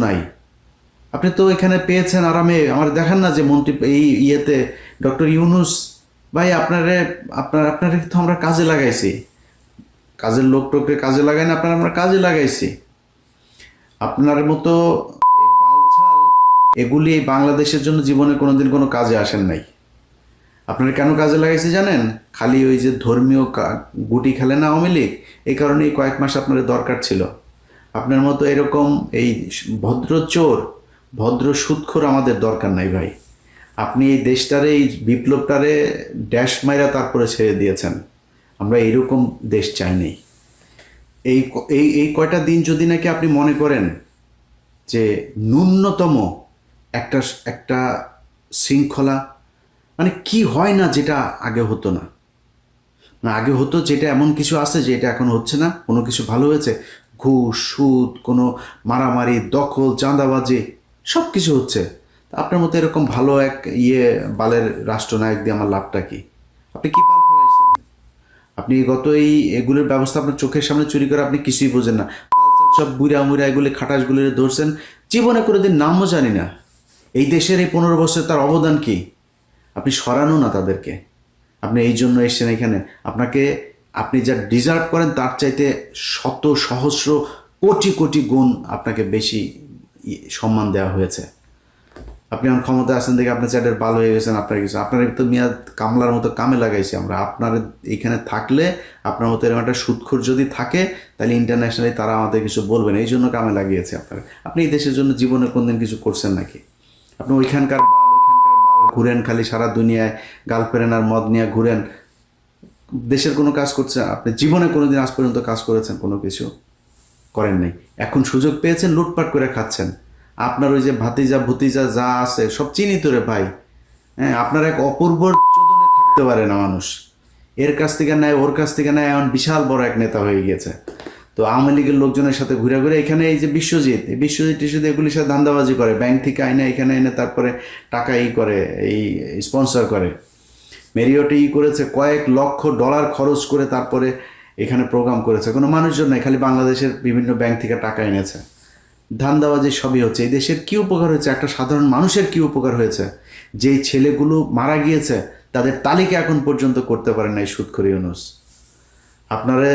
নাই। আপনি তো এখানে পেয়েছেন আরামে, আমার দেখেন না যে মন্ত্রী এই ইয়েতে ডক্টর ইউনুস ভাই, আপনারে তো আমরা কাজে লাগাইছি, কাজের লোক টোককে কাজে লাগাই না, আমরা কাজে লাগাইছি। আপনার মতো এই বালছাল এগুলি এই বাংলাদেশের জন্য জীবনে কোনোদিন কোনো কাজে আসেন নাই। আপনারা কেন কাজে লাগাইছে জানেন? খালি ওই যে ধর্মীয় গুটি খেলে না আওয়ামী লীগ, এই কারণেই কয়েক মাস আপনাদের দরকার ছিল। আপনার মতো এরকম এই ভদ্র চোর, ভদ্র সুদখোর আমাদের দরকার নাই ভাই। আপনি এই দেশটারে, এই বিপ্লবটারে ড্যাশ মাইরা তারপরে ছেড়ে দিয়েছেন। আমরা এইরকম দেশ চাইনি। এই এই এই কয়টা দিন যদি নাকি আপনি মনে করেন যে ন্যূনতম একটা একটা শৃঙ্খলা, মানে কি হয় না যেটা আগে হতো না, না আগে হতো যেটা, এমন কিছু আছে যে এটা এখন হচ্ছে না, কোনো কিছু ভালো হয়েছে? ঘুষ, সুদ, কোনো মারামারি, দখল, চাঁদাবাজি, সব কিছু হচ্ছে। তা আপনার মতো এরকম ভালো এক বালের রাষ্ট্রনায়ক দিয়ে আমার লাভটা কি? আপনি কি বাল ফলাইছেন? আপনি গত এগুলোর ব্যবস্থা আপনার চোখের সামনে চুরি করে আপনি কিছুই বোঝেন না। পালচাল সব বুড়া মুড়া এগুলি খাটাসগুলি ধরছেন, জীবনে কোনোদিন নামও জানি না। এই দেশের এই 15 বছর তার অবদান কি? আপনি সরানো না তাদেরকে। আপনি এই জন্য এসছেন এখানে। আপনি যা ডিজার্ভ করেন তার চাইতে শত সহস্র কোটি কোটি গুণ আপনাকে বেশি সম্মান দেওয়া হয়েছে। আপনি আমার ক্ষমতায় আসেন দেখে আপনার চ্যাটের বাল হয়ে গেছেন, আপনার তো মিয়া কামলার মতো কামে লাগাইছি আমরা। আপনার এইখানে থাকলে, আপনার মতো এরকম একটা সুদখোর যদি থাকে, তাহলে ইন্টারন্যাশনালি তারা আমাদের কিছু বলবেন, এই জন্য কামে লাগিয়েছে আপনার। আপনি এই দেশের জন্য জীবনে কোনদিন কিছু করছেন নাকি? আপনি ওইখানকার বাল ঘুরেন, খালি সারা দুনিয়ায় গার্লফ্রেন্ড আর মদ নিয়ে ঘুরেন, দেশের কোনো কাজ করছে? আপনি জীবনে কোনোদিন আজ পর্যন্ত কাজ করেছেন? কোনো কিছু করেন নাই। এখন সুযোগ পেয়েছেন, লুটপাট করে খাচ্ছেন। আপনার ওই যে ভাতিজা ভুতিজা যা আছে সব চিনি তোরে ভাই। হ্যাঁ, আপনার এক অপূর্ব চোদনে থাকতে পারে না মানুষ। এর কাছ থেকে নেয়, ওর কাছ থেকে নেয়, এমন বিশাল বড় এক নেতা হয়ে গিয়েছে। তো আওয়ামী লীগের লোকজনের সাথে ঘুরে ঘুরে এখানে এই যে বিশ্বজিৎ টিশ্বজিৎ এগুলির সাথে ধান্দাবাজি করে, ব্যাংক থেকে আইনে এখানে এনে তারপরে টাকা করে, এই স্পন্সর করে। মেরিওটে করেছে, কয়েক লক্ষ ডলার খরচ করে তারপরে এখানে প্রোগ্রাম করেছে। কোনো মানুষজন নাই, খালি বাংলাদেশের বিভিন্ন ব্যাংক থেকে টাকা এনেছে। ধান্দাবাজি সবই হচ্ছে। এই দেশের কী উপকার হয়েছে? একটা সাধারণ মানুষের কী উপকার হয়েছে? যেই ছেলেগুলো মারা গিয়েছে তাদের তালিকা এখন পর্যন্ত করতে পারেন না এই সুদখোর ইউনূস। আপনারা